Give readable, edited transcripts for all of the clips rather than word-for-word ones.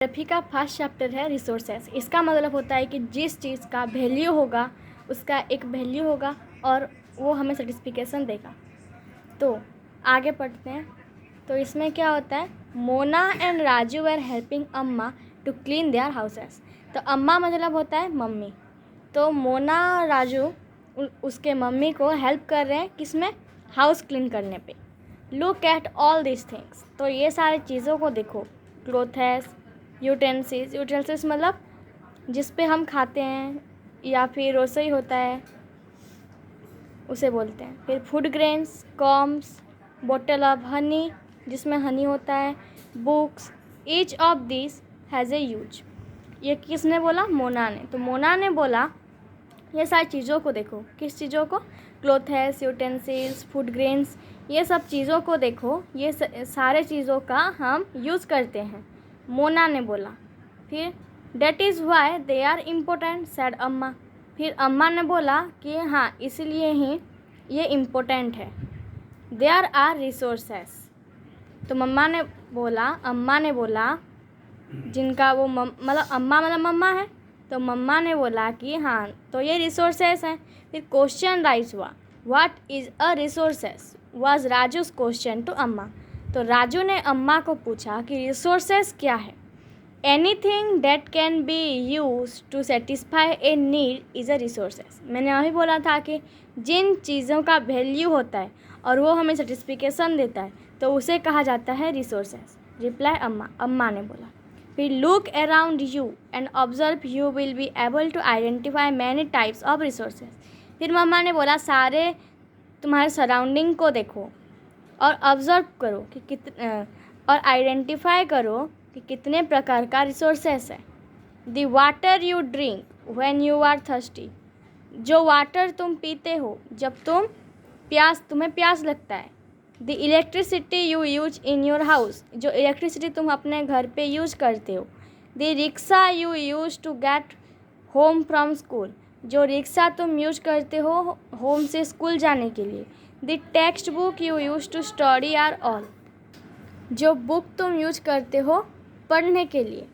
Geography का first chapter है resources. इसका मतलब होता है कि जिस चीज़ का वैल्यू होगा उसका एक वैल्यू होगा और वो हमें सर्टिफिकेशन देगा। तो आगे पढ़ते हैं। तो इसमें क्या होता है, Mona and Raju were helping अम्मा टू क्लीन देयर हाउसेस। तो अम्मा मतलब होता है मम्मी। तो मोना और राजू उसके मम्मी को हेल्प कर रहे हैं किसमें, हाउस क्लीन करने पे। Look at all this things. तो ये सारी चीज़ों को देखो। क्लोथेस, यूटेंसिल्स मतलब जिस पे हम खाते हैं या फिर रसोई होता है उसे बोलते हैं। फिर food grains, combs, bottle of honey जिसमें हनी होता है, books, each of this has a use. ये किसने बोला, मोना ने। तो मोना ने बोला ये सारी चीज़ों को देखो। किस चीज़ों को, क्लोथेस, यूटेंसिल्स, फूड ग्रेन्स, ये सब चीज़ों को देखो। ये सारे चीज़ों का हम यूज़ करते हैं, मोना ने बोला। फिर that is why they are important said Amma. फिर अम्मा ने बोला कि हाँ इसलिए ही ये इम्पोर्टेंट है। There are resources. तो अम्मा ने बोला जिनका वो मतलब अम्मा मतलब मम्मा है, तो मम्मा ने बोला कि हाँ तो ये रिसोर्सेस हैं। फिर क्वेश्चन राइज हुआ, what is a resources was Raju's question to Amma. तो राजू ने अम्मा को पूछा कि रिसोर्सेस क्या है। Anything that can be use to satisfy a need is a resources. मैंने अभी बोला था कि जिन चीज़ों का वैल्यू होता है और वो हमें सर्टिफिकेशन देता है तो उसे कहा जाता है रिसोर्सेस। रिप्लाई अम्मा ने बोला। फिर look around you and observe, you will be able to identify many types of resources. फिर मम्मा ने बोला सारे तुम्हारे सराउंडिंग को देखो और ऑब्जर्व करो कि और आइडेंटिफाई करो कि कितने प्रकार का रिसोर्सेस है। The water you drink when you are thirsty. जो वाटर तुम पीते हो जब तुम्हें प्यास लगता है। The electricity you use in your house. जो इलेक्ट्रिसिटी तुम अपने घर पे यूज करते हो। The rickshaw you use to get home from school. जो रिक्शा तुम यूज करते हो होम से स्कूल जाने के लिए। The text book you use to study are all. जो बुक तुम यूज करते हो पढ़ने के लिए।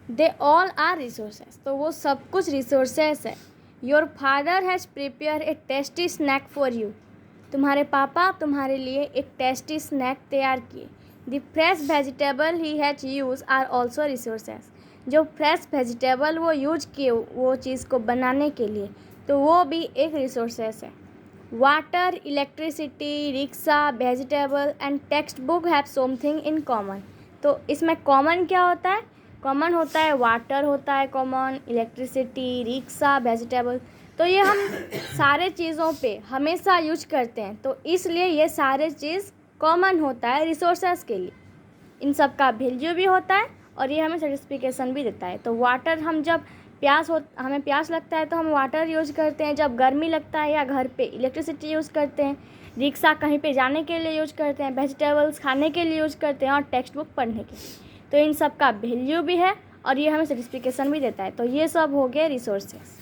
They all are resources. तो वो सब कुछ रिसोर्सेस है। Your father has prepare a tasty snack for you. तुम्हारे पापा तुम्हारे लिए एक टेस्टी स्नैक तैयार किए। The fresh vegetable he has use are also resources. जो फ्रेश वेजिटेबल वो यूज किए वो चीज़ को बनाने के लिए, तो वो भी एक रिसोर्सेस है। Water, electricity, rickshaw, vegetable and text book have something in common. तो इसमें कॉमन क्या होता है, कॉमन होता है वाटर होता है कॉमन, इलेक्ट्रिसिटी, रिक्शा, वेजिटेबल। तो ये हम सारे चीज़ों पे हमेशा यूज करते हैं, तो इसलिए ये सारे चीज़ कॉमन होता है रिसोर्सेस के लिए। इन सब का वैल्यू भी होता है और ये हमें सर्टिफिकेशन भी देता है। तो वाटर हम जब हमें प्यास लगता है तो हम वाटर यूज करते हैं। जब गर्मी लगता है या घर पे इलेक्ट्रिसिटी यूज़ करते हैं। रिक्शा कहीं पे जाने के लिए यूज करते हैं। वेजिटेबल्स खाने के लिए यूज करते हैं और टेक्स्ट बुक पढ़ने के लिए। तो इन सब का वैल्यू भी है और ये हमें सर्टिफिकेशन भी देता है। तो ये सब हो गए resources.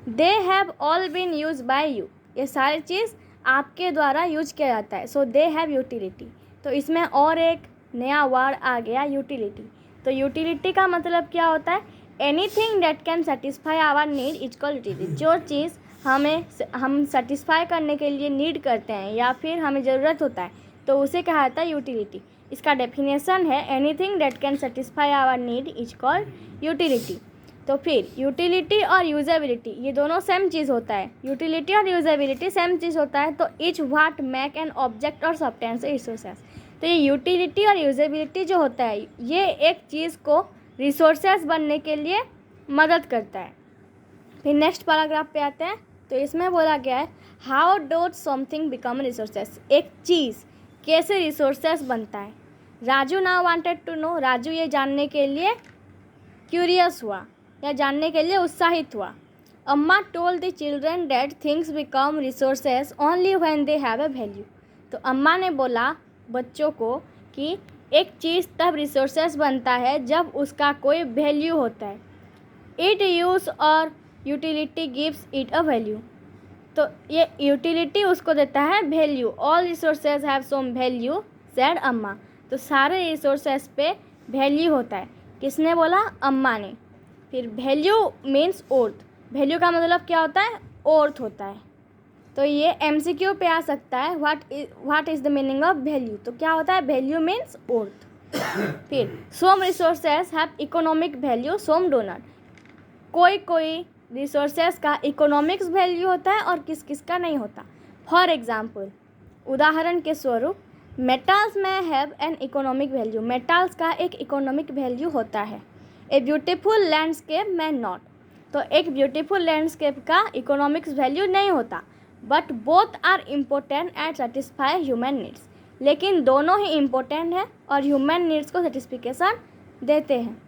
They have all been use by you. ये सारी चीज़ आपके द्वारा यूज किया जाता है। So they have utility. तो इसमें और एक नया वर्ड आ गया, यूटिलिटी। तो यूटिलिटी का मतलब क्या होता है, anything that can satisfy our need is called utility. जो चीज़ हम सेटिस्फाई करने के लिए नीड करते हैं या फिर हमें ज़रूरत होता है तो उसे कहा जाता है यूटिलिटी। इसका डेफिनेशन है anything that can satisfy our need is called utility. तो फिर यूटिलिटी और यूजेबिलिटी ये दोनों सेम चीज़ होता है। यूटिलिटी और यूजेबिलिटी सेम चीज़ होता है। तो etch what make an object और सब्सटेंस रिसोर्सेस। तो ये यूटिलिटी और यूजेबिलिटी जो होता है ये एक चीज़ को रिसोर्सेस बनने के लिए मदद करता है। फिर नेक्स्ट पैराग्राफ पे आते हैं। तो इसमें बोला गया है how does something become resources. एक चीज़ कैसे रिसोर्सेस बनता है। Raju now wanted to know. Raju ये जानने के लिए क्यूरियस हुआ या जानने के लिए उत्साहित हुआ। Amma told the children that things become resources only when they have a value. तो अम्मा ने बोला बच्चों को कि एक चीज़ तब रिसोर्सेस बनता है जब उसका कोई वैल्यू होता है। It use or utility gives it a value. तो ये यूटिलिटी उसको देता है value. All resources have some value said Amma. तो सारे रिसोर्सेज पे वैल्यू होता है। किसने बोला? अम्मा ने। फिर वैल्यू मीन्स अर्थ, वैल्यू का मतलब क्या होता है? अर्थ होता है। तो ये MCQ पे आ सकता है, what is the meaning of value. तो क्या होता है? वैल्यू मीन्स अर्थ। फिर some resources have economic value, some do not. कोई रिसोर्सेज का इकोनॉमिक्स वैल्यू होता है और किस किस का नहीं होता। फॉर एग्जाम्पल, उदाहरण के स्वरूप, metals may have an economic value, metals का एक इकोनॉमिक वैल्यू होता है। A beautiful landscape may not, तो एक ब्यूटीफुल लैंडस्केप का इकोनॉमिक्स वैल्यू नहीं होता। But both are important and satisfy human needs, लेकिन दोनों ही इम्पोर्टेंट है और ह्यूमन नीड्स को सेटिस्फिकेशन देते हैं।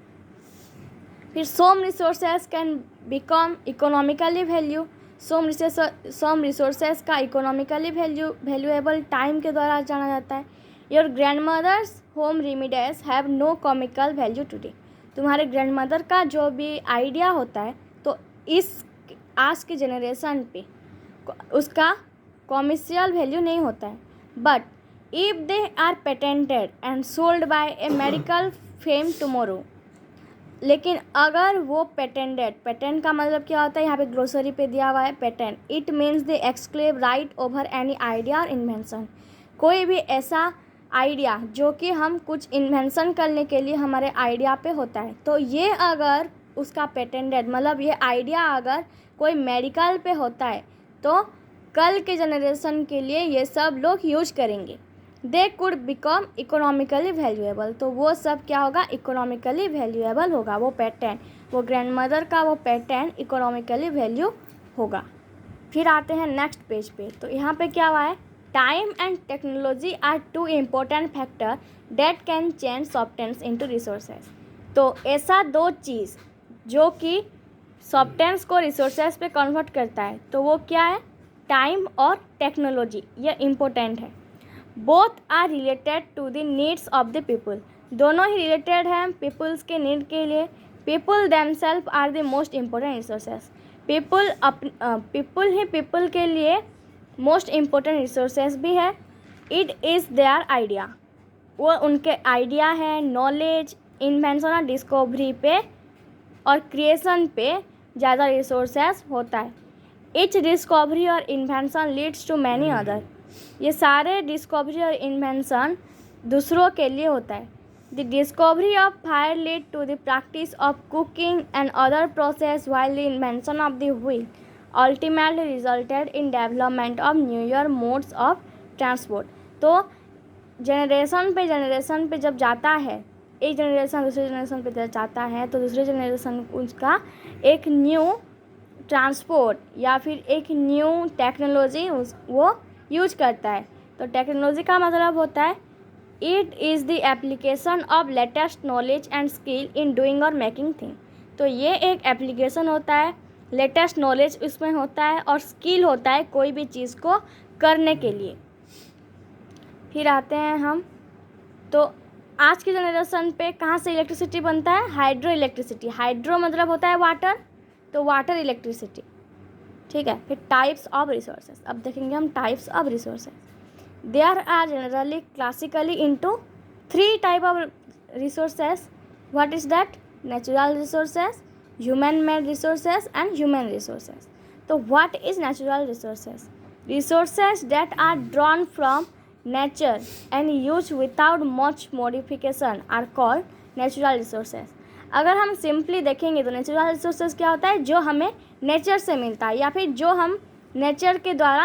फिर some resources can become economically value, some resources का इकोनॉमिकली वैल्यूएबल टाइम के द्वारा जाना जाता है। Your grand mothers home remedies have no economic value today, तुम्हारे ग्रैंड मदर का जो भी आइडिया होता है तो इस आज के जनरेशन पे उसका कॉमर्शियल वैल्यू नहीं होता है। But if they are patented and sold by a medical firm tomorrow, लेकिन अगर वो पेटेंट का मतलब क्या होता है? यहाँ पे ग्रोसरी पे दिया हुआ है patent, it means the exclusive right over any idea और इन्वेंशन। कोई भी ऐसा आइडिया जो कि हम कुछ इन्वेंशन करने के लिए हमारे आइडिया पे होता है, तो ये अगर उसका पेटेंटेड मतलब ये आइडिया अगर कोई मेडिकल पे होता है तो कल के जनरेशन के लिए ये सब लोग यूज करेंगे। They could become economically valuable, तो वो सब क्या होगा? इकोनॉमिकली वैल्यूएबल होगा। वो पेटेंट, वो ग्रैंड मदर का वो पेटेंट इकोनॉमिकली वैल्यू होगा। फिर आते हैं नेक्स्ट पेज पे, तो यहाँ पे क्या हुआ है? Time and technology are two important factor that can change substance into resources. तो ऐसा दो चीज़ जो कि सब्सटेंस को रिसोर्सेज पे कन्वर्ट करता है, तो वो क्या है? टाइम और टेक्नोलॉजी, ये इम्पोर्टेंट है। Both are related to the needs of the people, दोनों ही रिलेटेड हैं पीपल्स के नीड के लिए। People themselves are the most important resources, people ही पीपल के लिए मोस्ट इम्पोर्टेंट रिसोर्सेज भी है। इट इज़ देयर आइडिया, वो उनके आइडिया है। नॉलेज, इन्वेंशन और डिस्कवरी पे और क्रिएशन पे ज़्यादा रिसोर्सेज होता है। Each discovery or invention leads to many other, ये सारे डिस्कवरी और इन्वेंशन दूसरों के लिए होता है। The discovery of fire lead to the practice of cooking and other process, while the invention of the wheel ultimately resulted in development of newer modes of transport. तो generation पे जब जाता है, एक जनरेशन दूसरे जनरेशन पे जब जाता है तो दूसरे जनरेशन उसका एक न्यू ट्रांसपोर्ट या फिर एक न्यू टेक्नोलॉजी वो यूज करता है। तो टेक्नोलॉजी का मतलब होता है it is the application of latest knowledge and skill in doing और मेकिंग थिंग। तो ये एक एप्लीकेशन होता है, लेटेस्ट नॉलेज उसमें होता है और स्किल होता है कोई भी चीज़ को करने के लिए। फिर आते हैं हम, तो आज के जनरेशन पे कहाँ से इलेक्ट्रिसिटी बनता है? Hydro electricity. हाइड्रो मतलब होता है वाटर, तो वाटर इलेक्ट्रिसिटी, ठीक है। फिर टाइप्स ऑफ रिसोर्सेज, अब देखेंगे हम types of resources. There are generally classically into 3 type of resources. What is that? Natural resources, human made resources and human resources. तो what is natural resources? Resources that are drawn from nature and use without much modification are called natural resources. अगर हम simply देखेंगे तो natural resources क्या होता है? जो हमें नेचर से मिलता है या फिर जो हम नेचर के द्वारा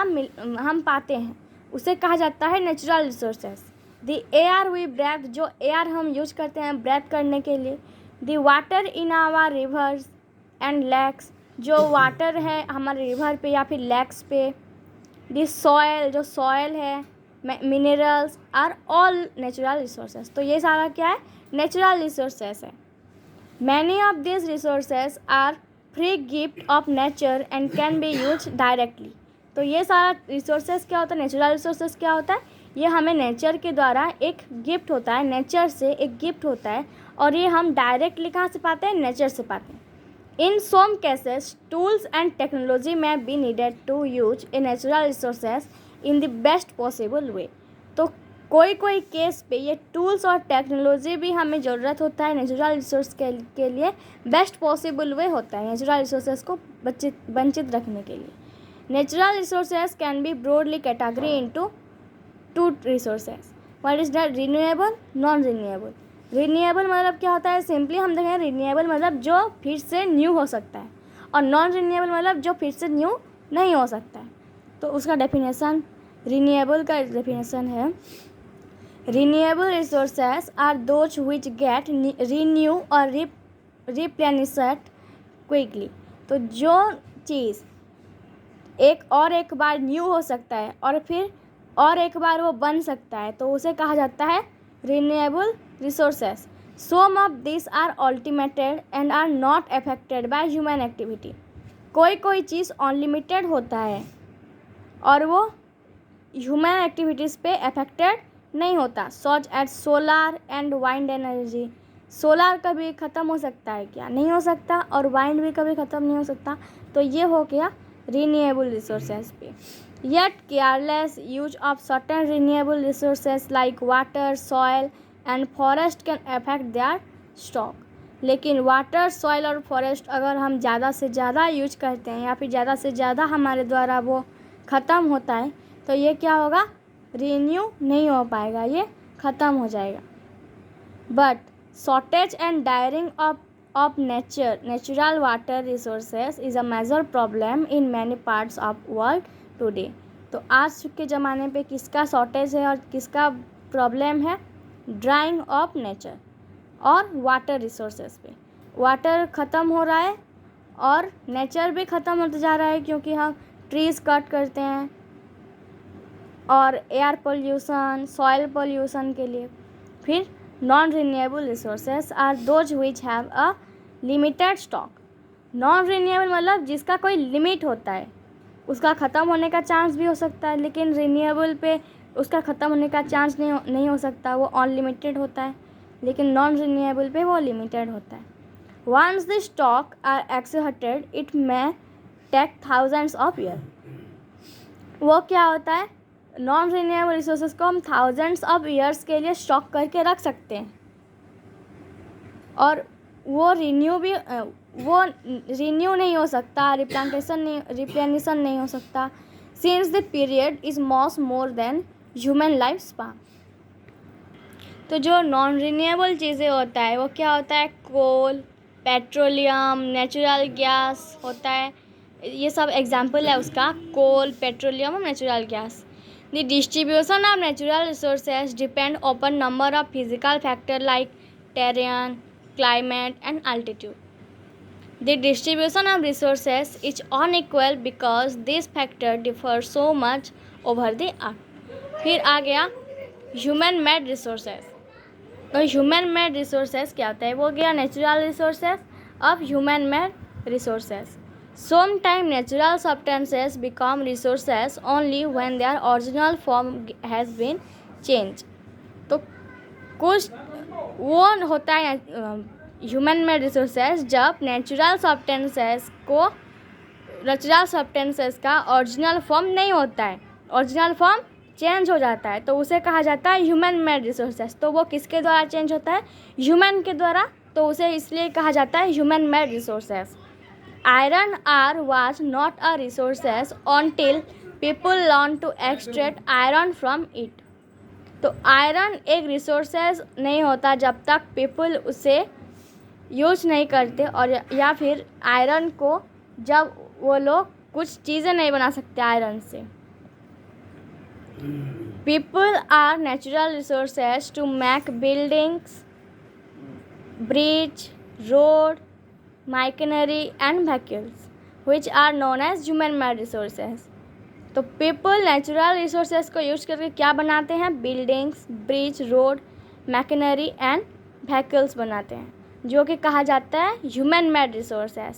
हम पाते हैं, उसे कहा जाता है natural resources. The air we breathe, जो एयर हम यूज करते हैं ब्रेथ करने के लिए। The water in our rivers and lakes, जो वाटर है हमारे रिवर पे या फिर लेक्स पे। द सॉयल, जो सॉयल है, minerals are all natural resources. तो ये सारा क्या है? नेचुरल रिसोर्सेज है। Many of this resources are free gift of nature and can be use directly. तो ये सारा रिसोर्सेज क्या होता है? नेचुरल रिसोर्सेज क्या होता है? ये हमें नेचर के द्वारा एक गिफ्ट होता है, नेचर से एक गिफ्ट होता है और ये हम डायरेक्टली कहाँ से पाते हैं? नेचर से पाते हैं। In some cases tools and technology में be needed to use a natural resources in the best possible way. तो कोई कोई केस पे ये टूल्स और टेक्नोलॉजी भी हमें ज़रूरत होता है नेचुरल रिसोर्स के लिए। बेस्ट पॉसिबल वे होता है नेचुरल रिसोर्सेज को वंचित रखने के लिए। Natural resources can be broadly category into two resources. What is that? Renewable, non renewable. Renewable मतलब क्या होता है? सिंपली हम देखें, रिन्यूएबल मतलब जो फिर से न्यू हो सकता है, और नॉन रिन्यूएबल मतलब जो फिर से न्यू नहीं हो सकता है। तो उसका डेफिनेशन, रिन्यूएबल का डेफिनेशन है, renewable resources are those which get renew or replenished quickly। तो जो चीज़ एक बार न्यू हो सकता है और फिर और एक बार वो बन सकता है, तो उसे कहा जाता है renewable resources। Some of these are ultimated and are not affected by human activity। कोई चीज़ अनलिमिटेड होता है और वो ह्यूमन एक्टिविटीज़ पे अफेक्टेड नहीं होता। Such as solar and wind energy. Solar कभी ख़त्म हो सकता है क्या? नहीं हो सकता, और वाइंड भी कभी ख़त्म नहीं हो सकता। तो ये हो गया रीन्यूएबल रिसोर्सेज पे। Yet careless use of certain renewable resources like water, soil and forest can affect there stock. लेकिन वाटर, सॉयल और फॉरेस्ट अगर हम ज़्यादा से ज़्यादा यूज करते हैं या फिर ज़्यादा से ज़्यादा हमारे द्वारा वो ख़त्म होता है, तो ये क्या होगा? रिन्यू नहीं हो पाएगा, ये ख़त्म हो जाएगा। But shortage and drying of natural water resources is a major problem in many parts of world today. तो आज के ज़माने पे किसका शॉर्टेज है और किसका प्रॉब्लम है? ड्राइंग ऑफ नेचर और वाटर रिसोर्सेज पे। वाटर ख़त्म हो रहा है और नेचर भी ख़त्म होता जा रहा है, क्योंकि हम ट्रीज़ कट करते हैं और एयर पोल्यूशन, सॉइल पोल्यूशन के लिए। फिर non renewable resources are those which have a limited stock. Non renewable मतलब जिसका कोई लिमिट होता है, उसका ख़त्म होने का चांस भी हो सकता है, लेकिन रिन्यूएबल पे उसका ख़त्म होने का चांस नहीं हो सकता, वो अनलिमिटेड होता है। लेकिन नॉन रिन्यूएबल पे वो लिमिटेड होता है। Once the stock are exhausted it may take thousands of year. वो क्या होता है? नॉन रिन्यूएबल रिसोर्सेज को हम थाउजेंड्स ऑफ ईयर्स के लिए स्टॉक करके रख सकते हैं, और वो रिन्यू नहीं हो सकता, रिप्लेनिशन नहीं हो सकता, since the period is much more than human life span. तो जो नॉन रिन्यूएबल चीज़ें होता है वो क्या होता है? कोल, पेट्रोलियम, नेचुरल गैस होता है। ये सब एग्जाम्पल है उसका, कोल, पेट्रोलियम और natural gas. The distribution of natural resources depend upon number of physical factors like terrain, climate, and altitude. The distribution of resources is unequal because these factors differ so much over the earth. फिर आ गया human made resources। तो human made resources क्या होता है? वो गया natural resources of human made resources। Sometimes natural substances become resources only when their original form has been changed। तो कुछ वो होता है ह्यूमन मेड रिसोर्सेज जब नेचुरल सब्सटेंसेस का ओरिजिनल फॉर्म नहीं होता है, ओरिजिनल फॉर्म चेंज हो जाता है, तो उसे कहा जाता है ह्यूमन मेड रिसोर्सेज। तो वो किसके द्वारा चेंज होता है? ह्यूमन के द्वारा, तो उसे इसलिए कहा जाता है human made resources. Iron ore was not a resource until people learned to extract iron from it। तो आयरन एक रिसोर्सेज नहीं होता जब तक पीपल उसे यूज नहीं करते, और या फिर आयरन को जब वो लोग कुछ चीज़ें नहीं बना सकते आयरन से। People are natural resources to make buildings, bridge, road, machinery and vehicles which are known as human made resources। तो पीपल नेचुरल रिसोर्सेज को यूज करके क्या बनाते हैं? Buildings, bridge, road, machinery and vehicles बनाते हैं, जो कि कहा जाता है human made resources.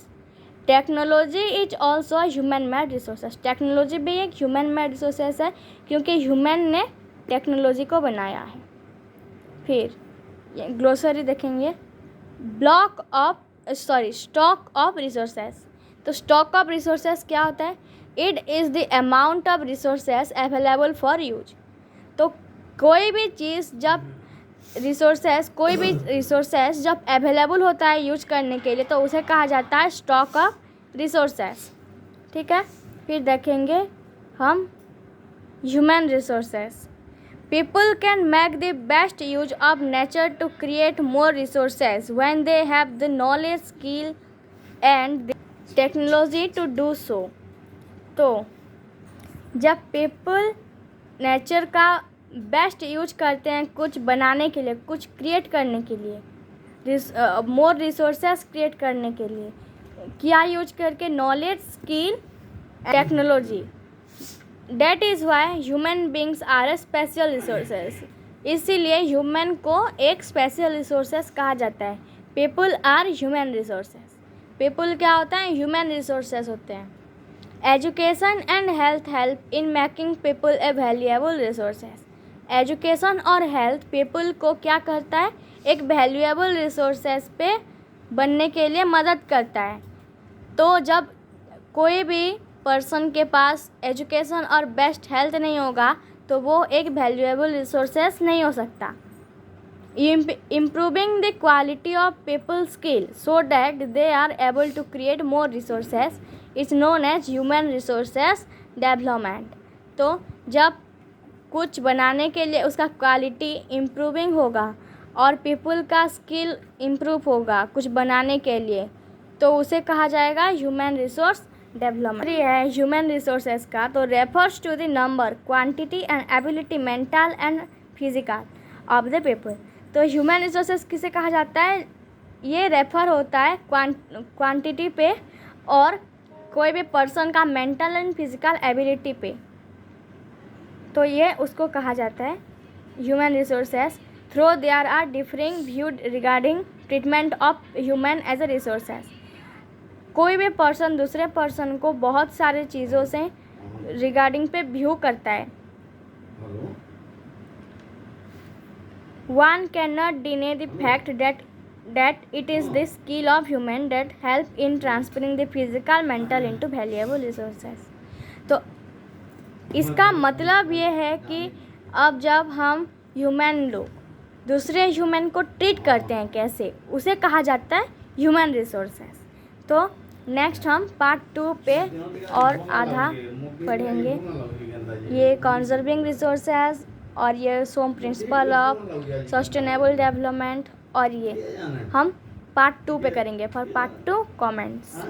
Technology is also human made resources. Technology भी एक ह्यूमन मेड रिसोर्सेज है, क्योंकि ह्यूमन ने टेक्नोलॉजी को बनाया है। फिर ग्लोसरी देखेंगे, स्टॉक ऑफ रिसोर्सेज। तो स्टॉक ऑफ रिसोर्सेज क्या होता है? It is the amount of resources available for use. तो कोई भी रिसोर्सेस जब अवेलेबल होता है यूज करने के लिए तो उसे कहा जाता है स्टॉक ऑफ रिसोर्सेस। ठीक है, फिर देखेंगे हम human resources. People can make the best use of nature to create more resources when they have the knowledge, skill and technology to do so. तो जब पीपल नेचर का बेस्ट यूज करते हैं कुछ बनाने के लिए, कुछ क्रिएट करने के लिए, मोर रिसोर्सेस क्रिएट करने के लिए, क्या यूज करके? Knowledge, skill, technology. That is why human beings are special resources। इसीलिए ह्यूमन को एक स्पेशल रिसोर्सेस कहा जाता है। People are human resources. People क्या होता है? ह्यूमन रिसोर्सेस होते हैं। Education and health help in making people a valuable resources. Education और हेल्थ पीपल को क्या करता है? एक वैल्यूएबल रिसोर्सेस पे बनने के लिए मदद करता है। तो जब कोई भी पर्सन के पास एजुकेशन और बेस्ट हेल्थ नहीं होगा तो वो एक वैल्यूएबल रिसोर्सेस नहीं हो सकता। Improving the quality of people skill so that they are able to create more resources is known as human resources development. तो जब कुछ बनाने के लिए उसका क्वालिटी इम्प्रूविंग होगा और पीपल का स्किल इम्प्रूव होगा कुछ बनाने के लिए तो उसे कहा जाएगा ह्यूमन रिसोर्स डेवलपमेंट। ये है ह्यूमन रिसोर्सेस का, तो refers to the number, quantity and ability mental and physical of the people. तो ह्यूमन रिसोर्सेस किसे कहा जाता है? ये रेफर होता है क्वांटिटी पे और कोई भी पर्सन का मेंटल एंड फिजिकल एबिलिटी पे, तो ये उसको कहा जाता है human resources. Though there are differing viewed regarding treatment of human as a resources. कोई भी पर्सन दूसरे पर्सन को बहुत सारे चीज़ों से रिगार्डिंग पे व्यू करता है। One can not deny the fact that it is the skill of human that help in transferring the physical mental into valuable resources. तो इसका मतलब ये है कि अब जब हम ह्यूमन लोग दूसरे ह्यूमन को ट्रीट करते हैं कैसे, उसे कहा जाता है ह्यूमन रिसोर्सेस। तो नेक्स्ट हम पार्ट 2 पे और आधा पढ़ेंगे, ये कंजर्विंग रिसोर्सेस और ये सोम प्रिंसिपल ऑफ सस्टेनेबल डेवलपमेंट, और ये हम पार्ट 2 पे करेंगे। For part 2 comments.